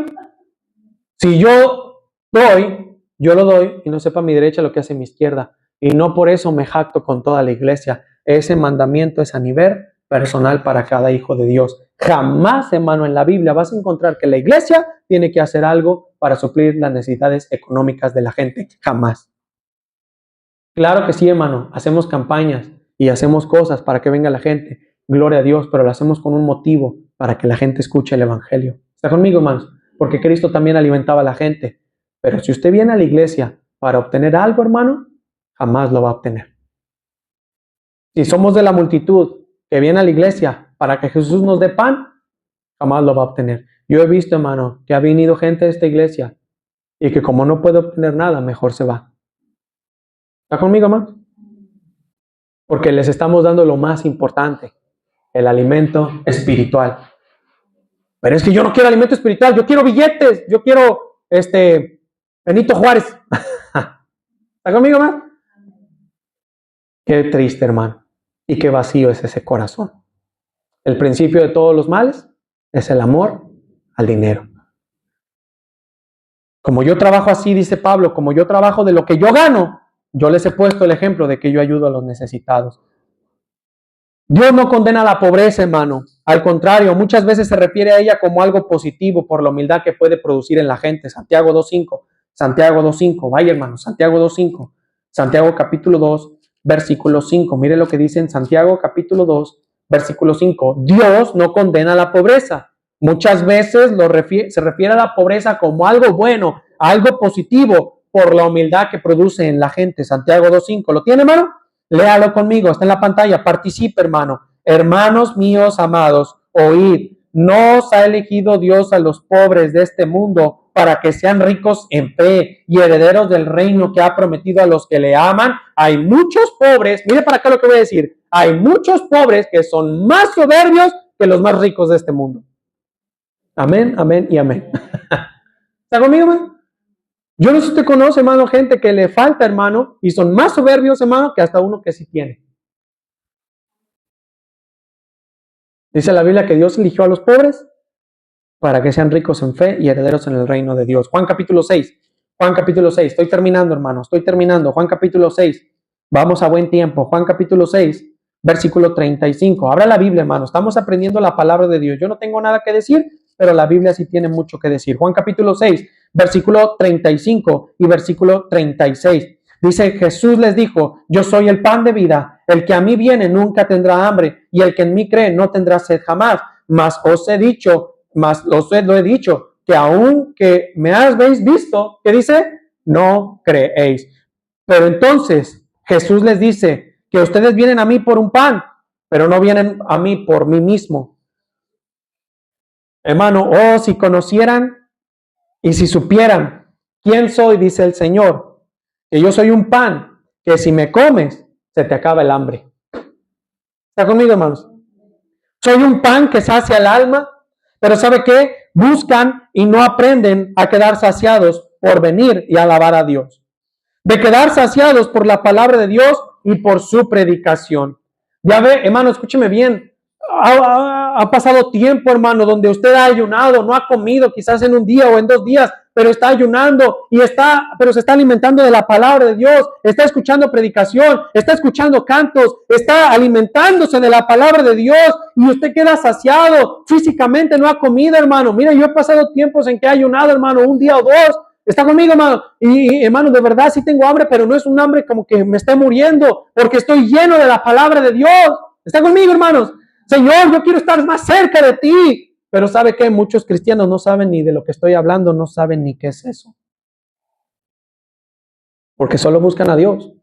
Si yo doy, yo lo doy y no sepa mi derecha lo que hace mi izquierda. Y no por eso me jacto con toda la iglesia. Ese mandamiento es a nivel personal para cada hijo de Dios. Jamás, hermano, en la Biblia vas a encontrar que la iglesia tiene que hacer algo para suplir las necesidades económicas de la gente. Jamás. Claro que sí, hermano. Hacemos campañas y hacemos cosas para que venga la gente. Gloria a Dios, pero lo hacemos con un motivo para que la gente escuche el evangelio. ¿Está conmigo, hermanos? Porque Cristo también alimentaba a la gente. Pero si usted viene a la iglesia para obtener algo, hermano, jamás lo va a obtener. Si somos de la multitud que viene a la iglesia para que Jesús nos dé pan, jamás lo va a obtener. Yo he visto, hermano, que ha venido gente de esta iglesia y que como no puede obtener nada, mejor se va. ¿Está conmigo, hermano? Porque les estamos dando lo más importante, el alimento espiritual. Pero es que yo no quiero alimento espiritual, yo quiero billetes, yo quiero Benito Juárez. ¿Está conmigo, hermano? Qué triste, hermano. Y qué vacío es ese corazón. El principio de todos los males es el amor al dinero. Como yo trabajo así, dice Pablo, como yo trabajo de lo que yo gano, yo les he puesto el ejemplo de que yo ayudo a los necesitados. Dios no condena la pobreza, hermano. Al contrario, muchas veces se refiere a ella como algo positivo por la humildad que puede producir en la gente. Santiago 2.5. Santiago 2.5. Vaya, hermano. Santiago 2.5. Santiago capítulo 2, versículo 5. Mire lo que dice en Santiago capítulo 2, versículo 5. Dios no condena la pobreza. Muchas veces se refiere a la pobreza como algo bueno, algo positivo por la humildad que produce en la gente. Santiago 2.5. ¿Lo tiene, hermano? Léalo conmigo, está en la pantalla, participe, hermano. Hermanos míos amados, oíd, no os ha elegido Dios a los pobres de este mundo para que sean ricos en fe y herederos del reino que ha prometido a los que le aman. Hay muchos pobres, mire para acá lo que voy a decir, hay muchos pobres que son más soberbios que los más ricos de este mundo. Amén, amén y amén. ¿Está conmigo, hermano? Yo no sé si usted conoce, hermano, gente que le falta, hermano, y son más soberbios, hermano, que hasta uno que sí tiene. Dice la Biblia que Dios eligió a los pobres para que sean ricos en fe y herederos en el reino de Dios. Juan capítulo 6. Juan capítulo 6. Estoy terminando, hermano. Estoy terminando. Juan capítulo 6. Vamos a buen tiempo. Juan capítulo 6, versículo 35. Abra la Biblia, hermano. Estamos aprendiendo la palabra de Dios. Yo no tengo nada que decir, pero la Biblia sí tiene mucho que decir. Juan capítulo 6, versículo 35 y versículo 36. Dice, Jesús les dijo, yo soy el pan de vida, el que a mí viene nunca tendrá hambre, y el que en mí cree no tendrá sed jamás. Mas os he dicho, que aunque me habéis visto, ¿qué dice? No creéis. Pero entonces Jesús les dice que ustedes vienen a mí por un pan, pero no vienen a mí por mí mismo. Hermano, si conocieran y si supieran quién soy, dice el Señor, que yo soy un pan, que si me comes, se te acaba el hambre. ¿Está conmigo, hermanos? Soy un pan que sacia el alma, pero ¿sabe qué? Buscan y no aprenden a quedar saciados por venir y alabar a Dios. De quedar saciados por la palabra de Dios y por su predicación. Ya ve, hermano, escúcheme bien. Ha pasado tiempo, hermano, donde usted ha ayunado, no ha comido quizás en un día o en 2 días, pero está ayunando pero se está alimentando de la palabra de Dios, está escuchando predicación, está escuchando cantos, está alimentándose de la palabra de Dios y usted queda saciado, físicamente no ha comido, hermano. Mira, yo he pasado tiempos en que he ayunado, hermano, 1 día o 2. ¿Está conmigo, hermano? Y hermano, de verdad sí tengo hambre, pero no es un hambre como que me esté muriendo, porque estoy lleno de la palabra de Dios. ¿Está conmigo, hermanos? Señor, yo quiero estar más cerca de ti. Pero ¿sabe qué? Muchos cristianos no saben ni de lo que estoy hablando, no saben ni qué es eso. Porque solo buscan a Dios,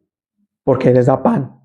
porque les da pan.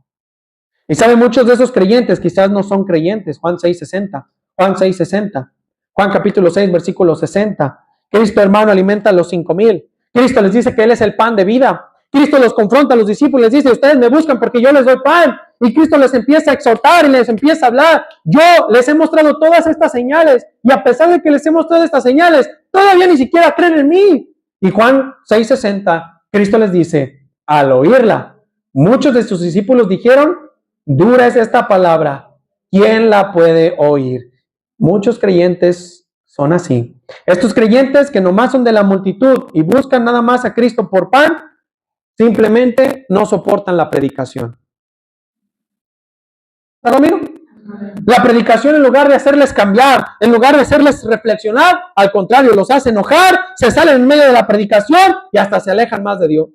Y saben, muchos de esos creyentes quizás no son creyentes. Juan 6:60. Juan 6:60. Juan capítulo 6, versículo 60. Cristo, hermano, alimenta a los 5,000. Cristo les dice que Él es el pan de vida. Cristo los confronta a los discípulos, les dice, ustedes me buscan porque yo les doy pan. Y Cristo les empieza a exhortar y les empieza a hablar. Yo les he mostrado todas estas señales y a pesar de que les he mostrado estas señales, todavía ni siquiera creen en mí. Y Juan 6:60 Cristo les dice, al oírla, muchos de sus discípulos dijeron, dura es esta palabra, ¿quién la puede oír? Muchos creyentes son así. Estos creyentes que nomás son de la multitud y buscan nada más a Cristo por pan, simplemente no soportan la predicación. ¿Está conmigo? La predicación, en lugar de hacerles cambiar, en lugar de hacerles reflexionar, al contrario, los hace enojar, se salen en medio de la predicación y hasta se alejan más de Dios.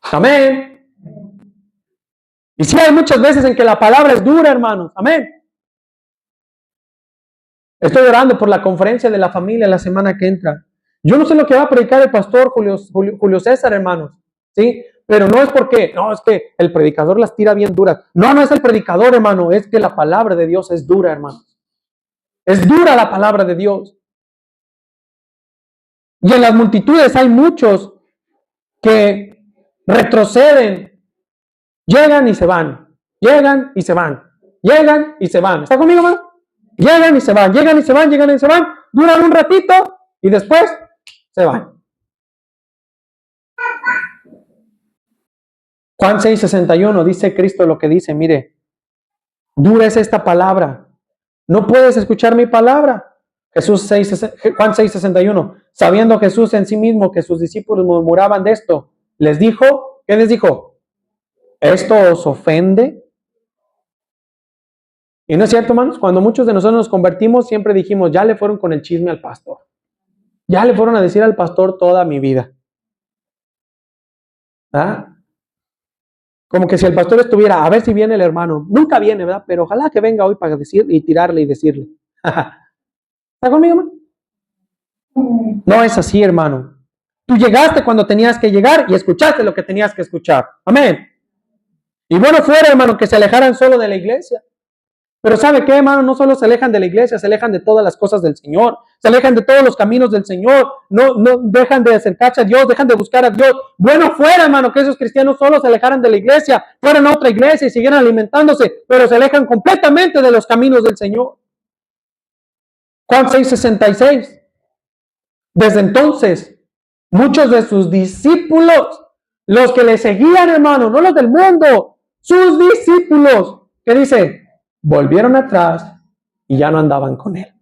Amén. Y sí hay muchas veces en que la palabra es dura, hermanos. Amén. Estoy orando por la conferencia de la familia la semana que entra. Yo no sé lo que va a predicar el pastor Julio César, hermanos. ¿Sí? Pero no es porque, no, es que el predicador las tira bien duras. No, no es el predicador, hermano. Es que la palabra de Dios es dura, hermano. Es dura la palabra de Dios. Y en las multitudes hay muchos que retroceden. Llegan y se van. Llegan y se van. Llegan y se van. ¿Está conmigo, hermano? Llegan y se van. Llegan y se van. Llegan y se van. Duran un ratito y después se van. Juan 6:61 dice Cristo lo que dice, mire, dura es esta palabra. No puedes escuchar mi palabra. Juan 6:61, sabiendo Jesús en sí mismo que sus discípulos murmuraban de esto, les dijo, ¿qué les dijo? ¿Esto os ofende? Y no es cierto, hermanos, cuando muchos de nosotros nos convertimos, siempre dijimos, ya le fueron con el chisme al pastor. Ya le fueron a decir al pastor toda mi vida. ¿Ah? Como que si el pastor estuviera, a ver si viene el hermano. Nunca viene, ¿verdad? Pero ojalá que venga hoy para decir y tirarle y decirle. ¿Está conmigo, hermano? No es así, hermano. Tú llegaste cuando tenías que llegar y escuchaste lo que tenías que escuchar. Amén. Y bueno fuera, hermano, que se alejaran solo de la iglesia. Pero ¿sabe qué, hermano? No solo se alejan de la iglesia, se alejan de todas las cosas del Señor. Se alejan de todos los caminos del Señor. No dejan de acercarse a Dios, dejan de buscar a Dios. Bueno fuera, hermano, que esos cristianos solo se alejaran de la iglesia, fueran a otra iglesia y siguieran alimentándose, pero se alejan completamente de los caminos del Señor. Juan 6:66. Desde entonces, muchos de sus discípulos, los que le seguían, hermano, no los del mundo, sus discípulos, ¿qué dice? Volvieron atrás y ya no andaban con él.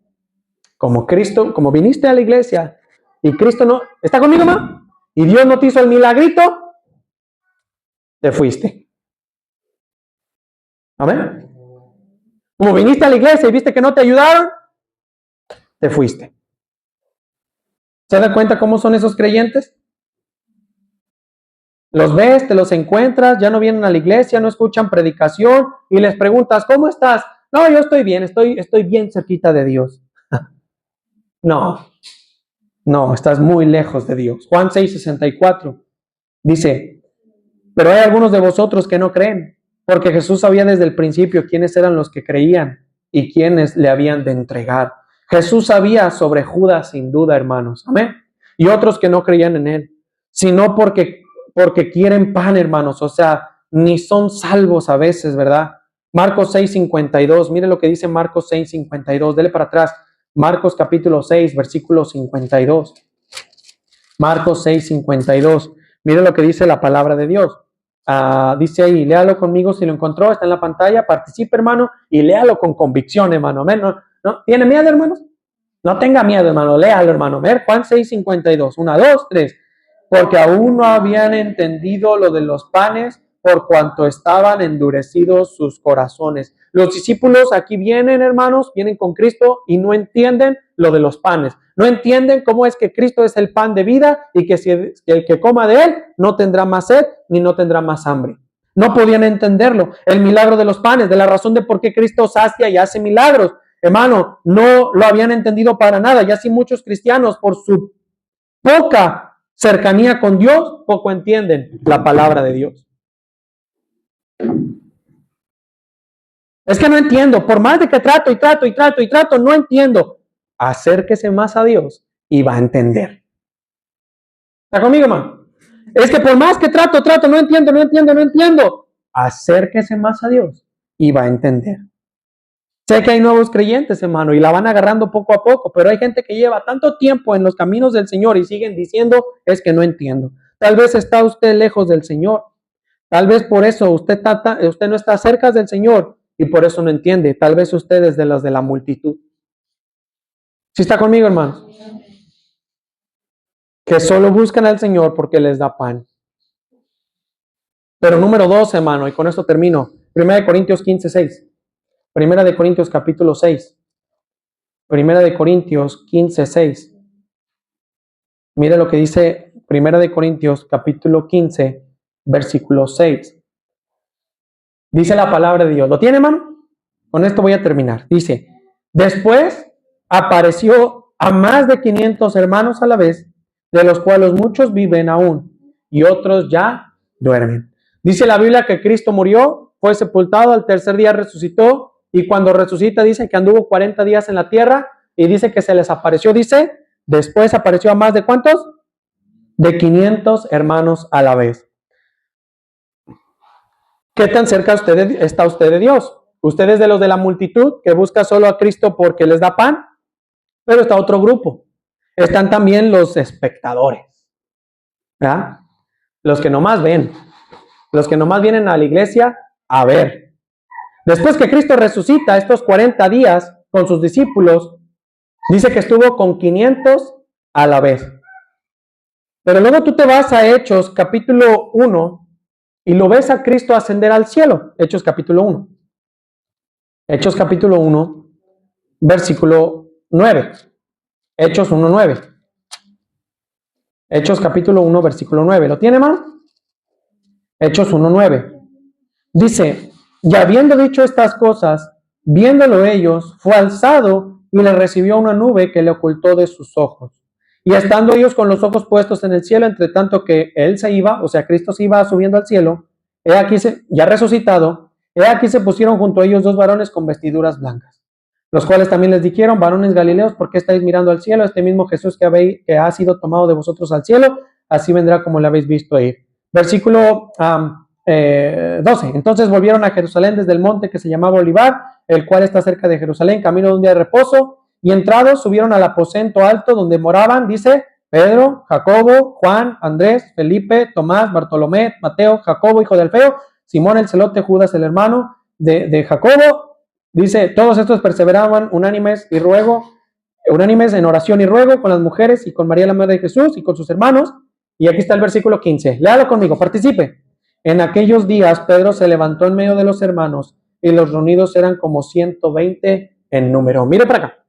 Como Cristo, como viniste a la iglesia y Cristo no, ¿está conmigo, hermano? Y Dios no te hizo el milagrito, te fuiste. Amén. Como viniste a la iglesia y viste que no te ayudaron, te fuiste. ¿Se dan cuenta cómo son esos creyentes? Los ves, te los encuentras, ya no vienen a la iglesia, no escuchan predicación y les preguntas, ¿cómo estás? No, yo estoy bien, estoy bien cerquita de Dios. No, estás muy lejos de Dios. Juan 6:64 dice, pero hay algunos de vosotros que no creen, porque Jesús sabía desde el principio quiénes eran los que creían y quiénes le habían de entregar. Jesús sabía sobre Judas sin duda, hermanos. Amén. Y otros que no creían en él, sino porque quieren pan, hermanos. O sea, ni son salvos a veces, ¿verdad? Marcos 6:52. Mire lo que dice Marcos 6:52. Dele para atrás. Marcos capítulo 6, versículo 52. Marcos 6:52. Mire lo que dice la palabra de Dios. Dice ahí, léalo conmigo si lo encontró, está en la pantalla, participe, hermano, y léalo con convicción, hermano. Amén. ¿No? ¿Tiene miedo, hermanos? No tenga miedo, hermano, léalo, hermano. Ver, Juan 6:52. 1, 2, 3. Porque aún no habían entendido lo de los panes, por cuanto estaban endurecidos sus corazones. Los discípulos aquí vienen, hermanos, vienen con Cristo y no entienden lo de los panes. No entienden cómo es que Cristo es el pan de vida y que si el que coma de él no tendrá más sed ni no tendrá más hambre. No podían entenderlo. El milagro de los panes, de la razón de por qué Cristo sacia y hace milagros. Hermano, no lo habían entendido para nada. Y así muchos cristianos, por su poca cercanía con Dios, poco entienden la palabra de Dios. Es que no entiendo. Por más de que trato, no entiendo. Acérquese más a Dios y va a entender. ¿Está conmigo, hermano? Es que por más que trato, no entiendo. Acérquese más a Dios y va a entender. Sé que hay nuevos creyentes, hermano, y la van agarrando poco a poco, pero hay gente que lleva tanto tiempo en los caminos del Señor y siguen diciendo, es que no entiendo. Tal vez está usted lejos del Señor. Tal vez por eso usted no está cerca del Señor y por eso no entiende. Tal vez usted es de los de la multitud. ¿Sí está conmigo, hermano? Que solo buscan al Señor porque les da pan. Pero número 2, hermano, y con esto termino. 1 Corintios 15:6. 1 Corintios capítulo 6. 1 Corintios 15:6. Mire lo que dice 1 Corintios capítulo 15, versículo 6. Dice la palabra de Dios. ¿Lo tiene, hermano? Con esto voy a terminar. Dice, después apareció a más de 500 hermanos a la vez, de los cuales muchos viven aún y otros ya duermen. Dice la Biblia que Cristo murió, fue sepultado, al tercer día resucitó y cuando resucita dice que anduvo 40 días en la tierra y dice que se les apareció, dice, después apareció a más de ¿cuántos? De 500 hermanos a la vez. ¿Qué tan cerca está usted de Dios? Usted es de los de la multitud que busca solo a Cristo porque les da pan, pero está otro grupo. Están también los espectadores, ¿verdad? Los que nomás ven, los que nomás vienen a la iglesia a ver. Después que Cristo resucita estos 40 días con sus discípulos, dice que estuvo con 500 a la vez. Pero luego tú te vas a Hechos capítulo 1 y lo ves a Cristo ascender al cielo. Hechos capítulo 1. Hechos capítulo 1, versículo 9. Hechos 1:9. Hechos capítulo 1, versículo 9. ¿Lo tiene, hermano? Hechos 1:9. Dice, y habiendo dicho estas cosas, viéndolo ellos, fue alzado y le recibió una nube que le ocultó de sus ojos. Y estando ellos con los ojos puestos en el cielo, entre tanto que él se iba, o sea, Cristo se iba subiendo al cielo, he aquí ya resucitado, he aquí se pusieron junto a ellos dos varones con vestiduras blancas, los cuales también les dijeron, varones galileos, ¿por qué estáis mirando al cielo? Este mismo Jesús que ha sido tomado de vosotros al cielo, así vendrá como le habéis visto ir. Versículo 12. Entonces volvieron a Jerusalén desde el monte que se llamaba Olivar, el cual está cerca de Jerusalén, camino de un día de reposo, y entrados subieron al aposento alto donde moraban, dice, Pedro, Jacobo, Juan, Andrés, Felipe, Tomás, Bartolomé, Mateo, Jacobo, hijo de Alfeo, Simón el celote, Judas el hermano de Jacobo. Dice, todos estos perseveraban unánimes en oración y ruego con las mujeres y con María la madre de Jesús y con sus hermanos. Y aquí está el versículo 15. Léalo conmigo, participe. En aquellos días Pedro se levantó en medio de los hermanos y los reunidos eran como 120 en número. Mire para acá.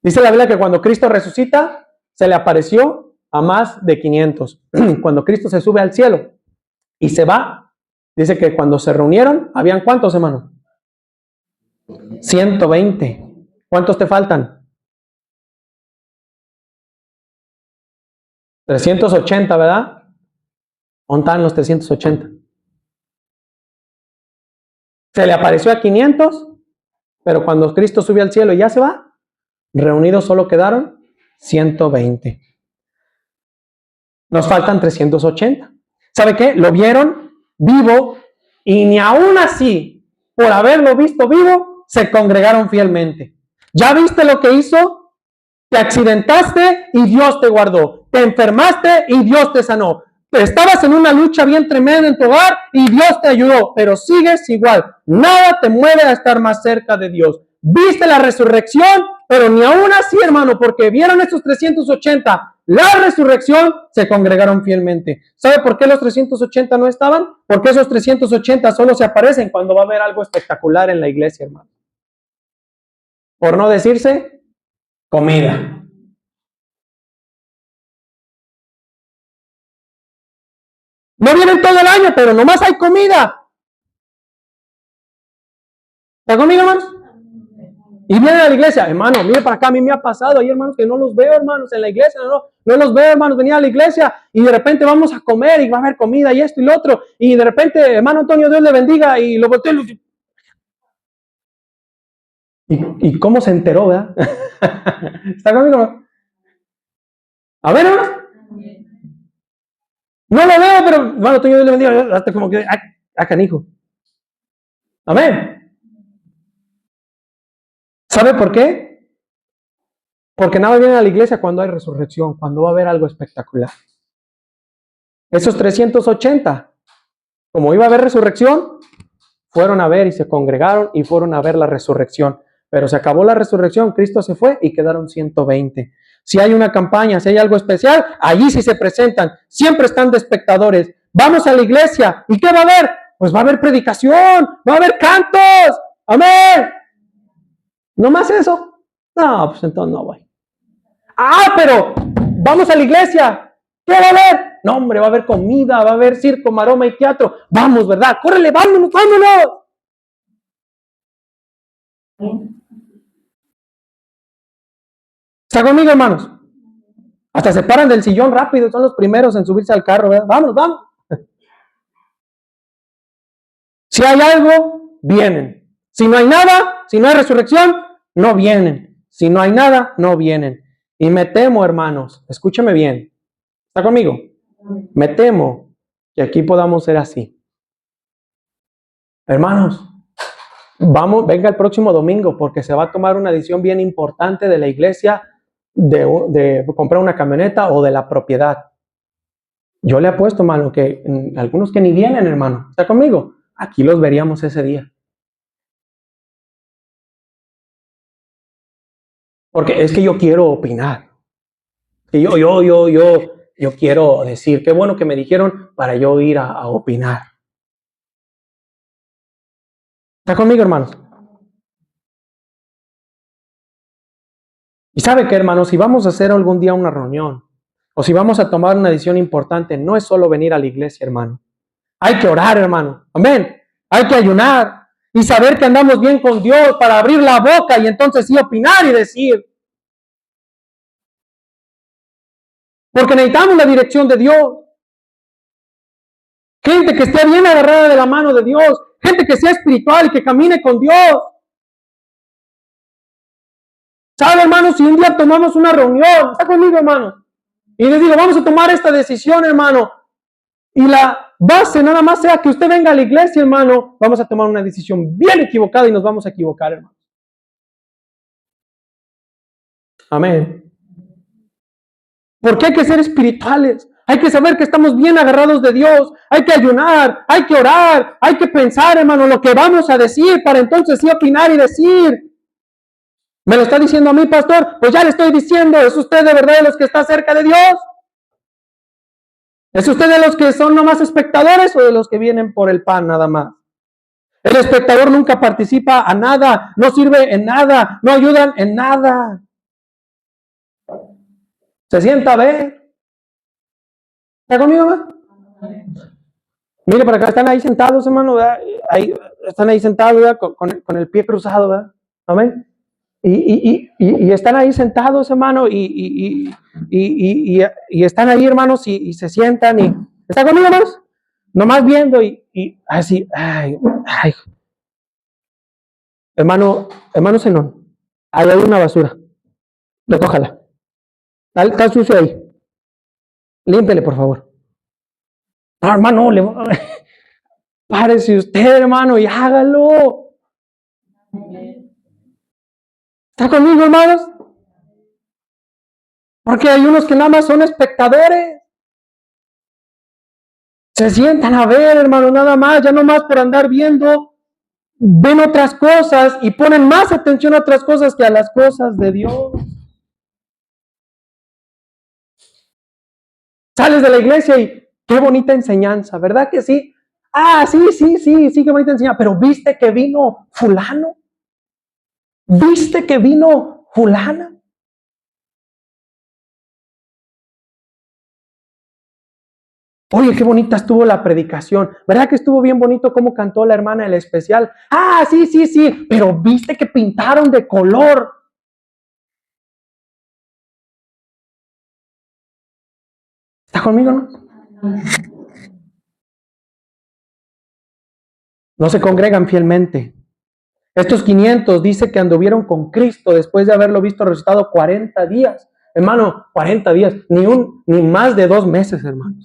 Dice la Biblia que cuando Cristo resucita, se le apareció a más de 500. Cuando Cristo se sube al cielo y se va, dice que cuando se reunieron, ¿habían cuántos, hermano? 120. ¿Cuántos te faltan? 380, ¿verdad? ¿Dónde están los 380? Se le apareció a 500, pero cuando Cristo subió al cielo y ya se va, reunidos solo quedaron 120. Nos faltan 380. ¿Sabe qué? Lo vieron vivo y ni aún así, por haberlo visto vivo, se congregaron fielmente. ¿Ya viste lo que hizo? Te accidentaste y Dios te guardó. Te enfermaste y Dios te sanó. Estabas en una lucha bien tremenda en tu hogar y Dios te ayudó, pero sigues igual. Nada te mueve a estar más cerca de Dios. Viste la resurrección, pero ni aún así, hermano, porque vieron estos 380, la resurrección, se congregaron fielmente. ¿Sabe por qué los 380 no estaban? Porque esos 380 solo se aparecen cuando va a haber algo espectacular en la iglesia, hermano. Por no decirse, comida. No vienen todo el año, pero nomás hay comida. ¿Está conmigo, hermanos? Y vienen a la iglesia, hermano, mire para acá, a mí me ha pasado, hay hermanos que no los veo, hermanos, en la iglesia, no los veo, hermanos, venía a la iglesia y de repente vamos a comer y va a haber comida y esto y lo otro, y de repente, hermano Antonio, Dios le bendiga, y lo volteo y cómo se enteró, ¿verdad? ¿Está conmigo? A ver, hermanos. No lo veo, pero, hermano Antonio, Dios le bendiga, hasta como que, canijo. A ver. ¿Sabe por qué? Porque nada viene a la iglesia cuando hay resurrección, cuando va a haber algo espectacular. Esos 380, como iba a haber resurrección, fueron a ver y se congregaron y fueron a ver la resurrección. Pero se acabó la resurrección, Cristo se fue y quedaron 120. Si hay una campaña, si hay algo especial, allí sí se presentan. Siempre están de espectadores. Vamos a la iglesia. ¿Y qué va a haber? Pues va a haber predicación, va a haber cantos. Amén. ¿No más eso? No, pues entonces no voy. Ah, pero vamos a la iglesia. ¿Qué va a haber? No, hombre, va a haber comida, va a haber circo, maroma y teatro. Vamos, ¿verdad? Córrele, vámonos, vámonos. ¿Está conmigo, hermanos? Hasta se paran del sillón rápido, son los primeros en subirse al carro, ¿verdad? Vámonos, vamos. Si hay algo, vienen. Si no hay nada, si no hay resurrección, no vienen. Si no hay nada, no vienen. Y me temo, hermanos, escúcheme bien. ¿Está conmigo? Me temo que aquí podamos ser así. Hermanos, vamos, venga el próximo domingo porque se va a tomar una decisión bien importante de la iglesia de comprar una camioneta o de la propiedad. Yo le apuesto, hermano, que algunos que ni vienen, hermano, ¿está conmigo? Aquí los veríamos ese día. Porque es que yo quiero opinar. Que yo quiero decir, qué bueno que me dijeron para yo ir a opinar. ¿Está conmigo, hermanos? Y sabe qué, hermanos, si vamos a hacer algún día una reunión, o si vamos a tomar una decisión importante, no es solo venir a la iglesia, hermano. Hay que orar, hermano. Amén. Hay que ayunar y saber que andamos bien con Dios para abrir la boca y entonces sí opinar y decir. Porque necesitamos la dirección de Dios. Gente que esté bien agarrada de la mano de Dios. Gente que sea espiritual y que camine con Dios. ¿Sabe, hermano? Si un día tomamos una reunión, está conmigo, hermano, y les digo, vamos a tomar esta decisión, hermano, y la base nada más sea que usted venga a la iglesia, hermano, vamos a tomar una decisión bien equivocada y nos vamos a equivocar, hermano. Amén. Porque hay que ser espirituales. Hay que saber que estamos bien agarrados de Dios. Hay que ayunar, hay que orar, hay que pensar, hermano, lo que vamos a decir para entonces sí opinar y decir. ¿Me lo está diciendo a mí, pastor? Pues ya le estoy diciendo, ¿es usted de verdad de los que está cerca de Dios? ¿Es usted de los que son nomás espectadores o de los que vienen por el pan nada más? El espectador nunca participa a nada, no sirve en nada, no ayudan en nada. Se sienta a ver. ¿Está conmigo, hermano? Mire, para acá están ahí sentados, hermano, ¿verdad? Están ahí sentados, ¿verdad? Con el pie cruzado, ¿verdad? Amén. Y están ahí sentados, hermano, y están ahí, hermanos, y se sientan y... ¿Está conmigo, hermanos? Nomás viendo y así, ay. Hermano Zenón, ahí hay una basura. Recójala. Está sucio ahí. Límpele, por favor. No, hermano, párese usted, hermano, y hágalo. ¿Está conmigo, hermanos? Porque hay unos que nada más son espectadores. Se sientan a ver, hermano, nada más, ya no más por andar viendo, ven otras cosas y ponen más atención a otras cosas que a las cosas de Dios. Sales de la iglesia y qué bonita enseñanza, ¿verdad que sí? Ah, sí, qué bonita enseñanza, pero ¿viste que vino fulano? ¿Viste que vino fulana? Oye, qué bonita estuvo la predicación. ¿Verdad que estuvo bien bonito cómo cantó la hermana el especial? Ah, sí, pero ¿viste que pintaron de color? ¿Está conmigo, no? No se congregan fielmente. Estos 500 dice que anduvieron con Cristo después de haberlo visto resucitado 40 días. Hermano, 40 días, ni más de 2 meses, hermano.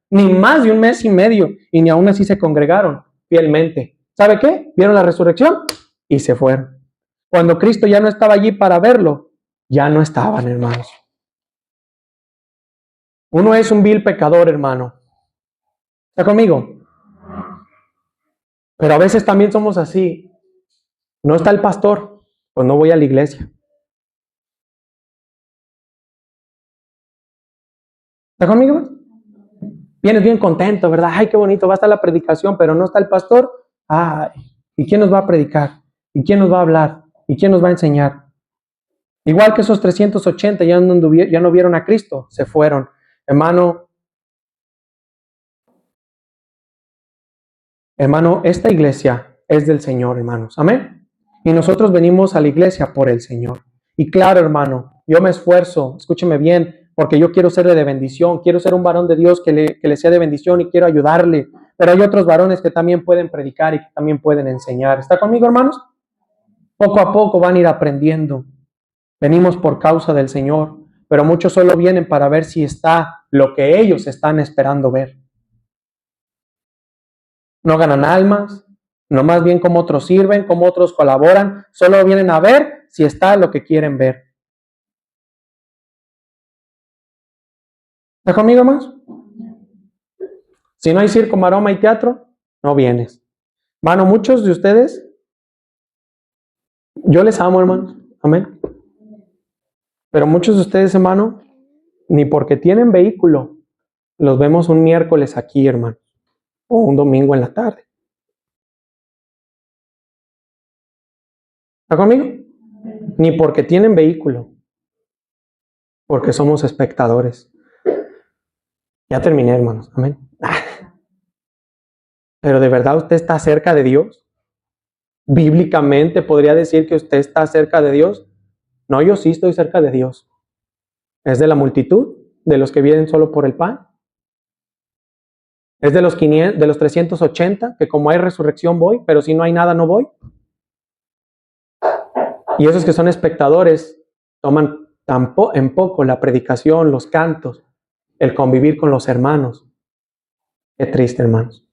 Ni más de 1 mes y medio. Y ni aún así se congregaron fielmente. ¿Sabe qué? Vieron la resurrección y se fueron. Cuando Cristo ya no estaba allí para verlo, ya no estaban, hermanos. Uno es un vil pecador, hermano. ¿Está conmigo? Pero a veces también somos así. No está el pastor, pues no voy a la iglesia. ¿Está conmigo? Vienes bien contento, ¿verdad? Ay, qué bonito, va a estar la predicación, pero no está el pastor. Ay, ¿y quién nos va a predicar? ¿Y quién nos va a hablar? ¿Y quién nos va a enseñar? Igual que esos 380 ya no vieron a Cristo, se fueron. Hermano, esta iglesia es del Señor, hermanos. Amén. Y nosotros venimos a la iglesia por el Señor. Y claro, hermano, yo me esfuerzo, escúcheme bien, porque yo quiero serle de bendición, quiero ser un varón de Dios que le sea de bendición y quiero ayudarle. Pero hay otros varones que también pueden predicar y que también pueden enseñar. ¿Está conmigo, hermanos? Poco a poco van a ir aprendiendo. Venimos por causa del Señor, pero muchos solo vienen para ver si está lo que ellos están esperando ver. No ganan almas, no más bien cómo otros sirven, cómo otros colaboran, solo vienen a ver si está lo que quieren ver. ¿Está conmigo, más? Si no hay circo, maroma y teatro, no vienes. Hermano, muchos de ustedes, yo les amo, hermanos, amén. Pero muchos de ustedes, hermano, ni porque tienen vehículo, los vemos un miércoles aquí, hermano, o un domingo en la tarde. ¿Está conmigo? Ni porque tienen vehículo, porque somos espectadores. Ya terminé, hermanos, amén. Pero ¿de verdad usted está cerca de Dios? ¿Bíblicamente podría decir que usted está cerca de Dios? No, yo sí estoy cerca de Dios. ¿Es de la multitud? ¿De los que vienen solo por el pan? ¿Es de los 500, de los 380, que como hay resurrección voy, pero si no hay nada no voy? Y esos que son espectadores toman en poco la predicación, los cantos, el convivir con los hermanos. Qué triste, hermanos.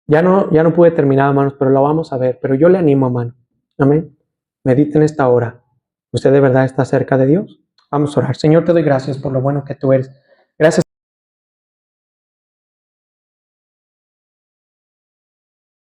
Ya no pude terminar, hermanos, pero lo vamos a ver. Pero yo le animo, hermano. Amén. Medite en esta hora. ¿Usted de verdad está cerca de Dios? Vamos a orar. Señor, te doy gracias por lo bueno que tú eres. Gracias.